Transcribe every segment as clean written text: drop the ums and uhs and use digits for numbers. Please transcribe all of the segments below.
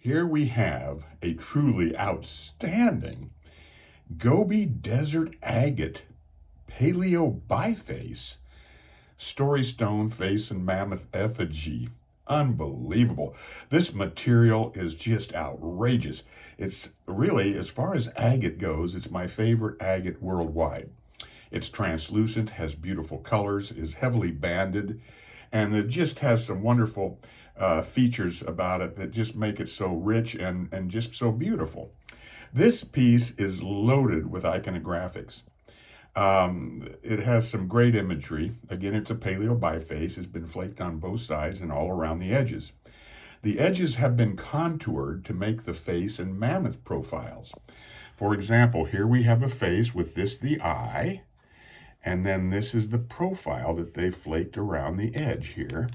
Here we have a truly outstanding Gobi Desert Agate Paleo Biface Story Stone Face and Mammoth Effigy. Unbelievable. This material is just outrageous. It's really, as far as agate goes, it's my favorite agate worldwide. It's translucent, has beautiful colors, is heavily banded, and it just has some wonderful features about it that just make it so rich and just so beautiful. This piece is loaded with iconographics. It has some great imagery. Again, it's a paleo biface. It's been flaked on both sides and all around the edges. The edges have been contoured to make the face and mammoth profiles. For example, here we have a face with this, the eye, and then this is the profile that they flaked around the edge here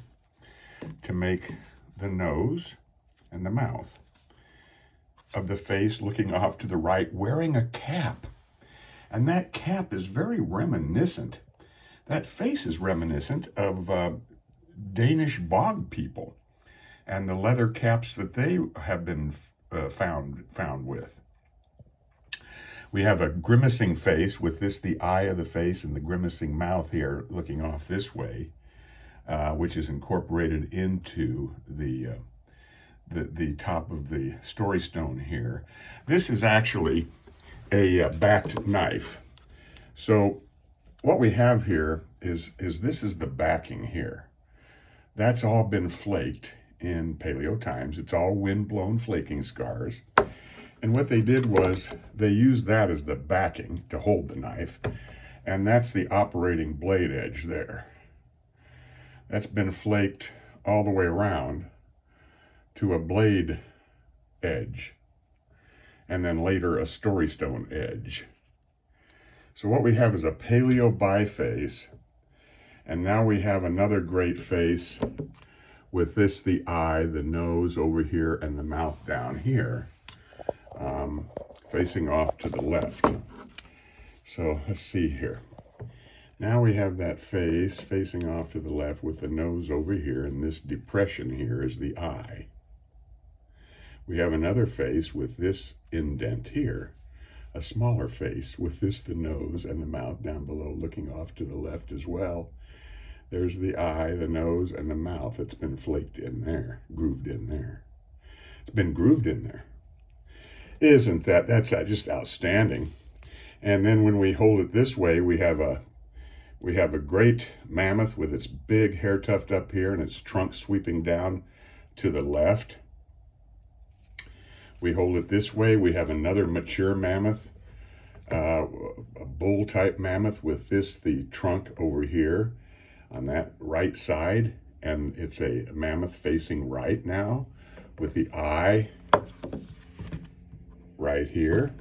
to make the nose and the mouth of the face looking off to the right, wearing a cap. And that cap is very reminiscent. That face is reminiscent of Danish bog people and the leather caps that they have been found with. We have a grimacing face with this, the eye of the face, and the grimacing mouth here looking off this way, which is incorporated into the top of the story stone here. This is actually a backed knife. So what we have here is this is the backing here. That's all been flaked in paleo times. It's all wind-blown flaking scars. And what they did was they used that as the backing to hold the knife. And that's the operating blade edge there. That's been flaked all the way around to a blade edge, and then later a story stone edge. So what we have is a paleo biface, and now we have another great face with this, the eye, the nose over here, and the mouth down here, facing off to the left. So let's see here. Now we have that face facing off to the left with the nose over here, and this depression here is the eye. We have another face with this indent here, a smaller face with this, the nose, and the mouth down below looking off to the left as well. There's the eye, the nose, and the mouth that's been flaked in there, grooved in there. It's been grooved in there. Isn't that's just outstanding? And then when we hold it this way, we have a great mammoth with its big hair tuft up here and its trunk sweeping down to the left. We hold it this way, we have another mature mammoth, a bull type mammoth with this, the trunk over here on that right side. And it's a mammoth facing right now with the eye right here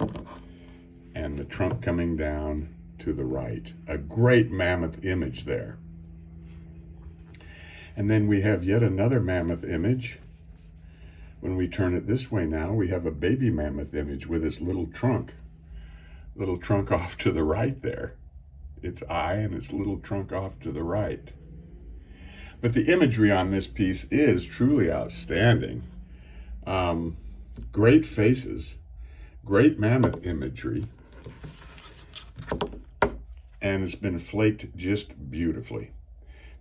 and the trunk coming down to the right. A great mammoth image there. And then we have yet another mammoth image. When we turn it this way now, we have a baby mammoth image with its little trunk off to the right there. Its eye and its little trunk off to the right. But the imagery on this piece is truly outstanding. Great faces, great mammoth imagery, and it's been flaked just beautifully.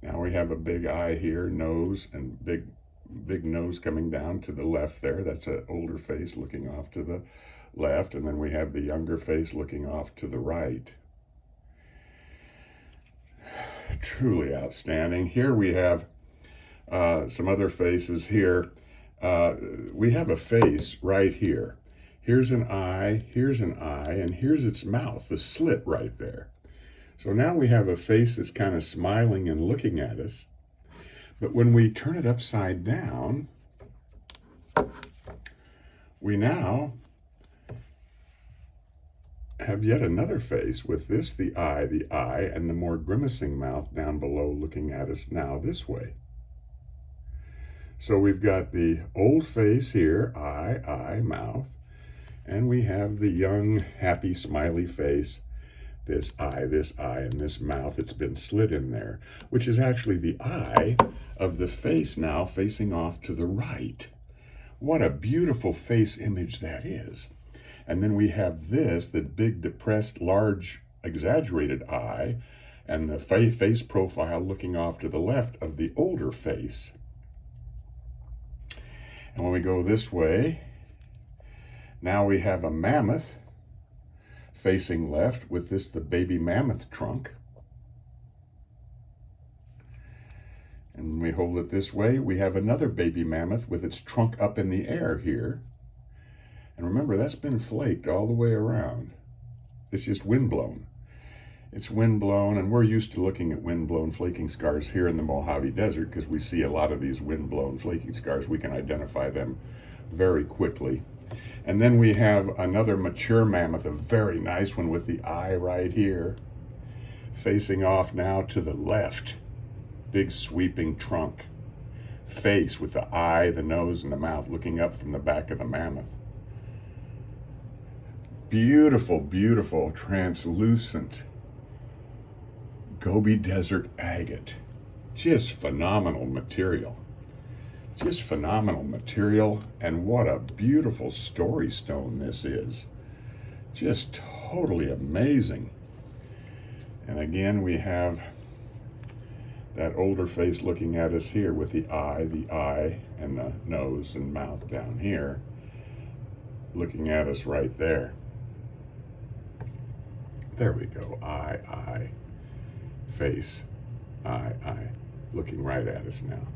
Now we have a big eye here, nose, and big nose coming down to the left there. That's an older face looking off to the left, and then we have the younger face looking off to the right. Truly outstanding. Here we have some other faces here. We have a face right here. Here's an eye, and here's its mouth, the slit right there. So now we have a face that's kind of smiling and looking at us. But when we turn it upside down, we now have yet another face with this, the eye, and the more grimacing mouth down below looking at us now this way. So we've got the old face here, eye, mouth, and we have the young, happy, smiley face, this eye, and this mouth that's been slit in there, which is actually the eye of the face now facing off to the right, What a beautiful face image that is. And then we have this, the big, depressed, large, exaggerated eye, and the face profile looking off to the left of the older face. And when we go this way, now we have a mammoth facing left with this, the baby mammoth trunk. And when we hold it this way, we have another baby mammoth with its trunk up in the air here. And remember, that's been flaked all the way around. It's just windblown. It's windblown, and we're used to looking at windblown flaking scars here in the Mojave Desert because we see a lot of these windblown flaking scars. We can identify them very quickly. And then we have another mature mammoth, a very nice one with the eye right here, facing off now to the left. Big sweeping trunk. Face with the eye, the nose, and the mouth looking up from the back of the mammoth. Beautiful, beautiful, translucent Gobi Desert agate. Just phenomenal material. Just phenomenal material, and what a beautiful story stone this is. Just totally amazing. And again, we have that older face looking at us here with the eye, and the nose and mouth down here, looking at us right there. There we go, eye, face, eye, looking right at us now.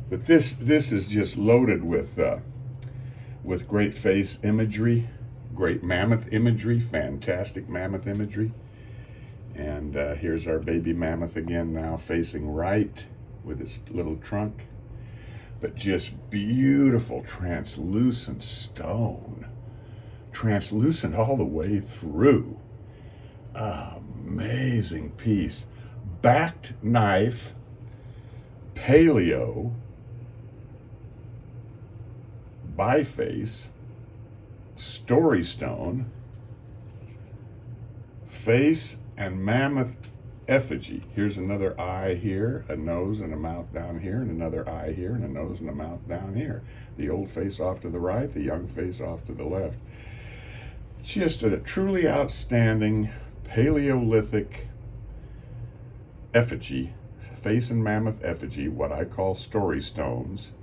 But this is just loaded with great face imagery, great mammoth imagery, fantastic mammoth imagery. And here's our baby mammoth again now, facing right with its little trunk. But just beautiful, translucent stone. Translucent all the way through. Amazing piece. Backed knife, Paleo, Biface, story stone, face and mammoth effigy. Here's another eye here, a nose and a mouth down here, and another eye here, and a nose and a mouth down here. The old face off to the right, the young face off to the left. Just a truly outstanding Paleolithic effigy, face and mammoth effigy, what I call story stones,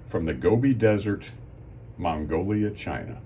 from the Gobi Desert, Mongolia, China.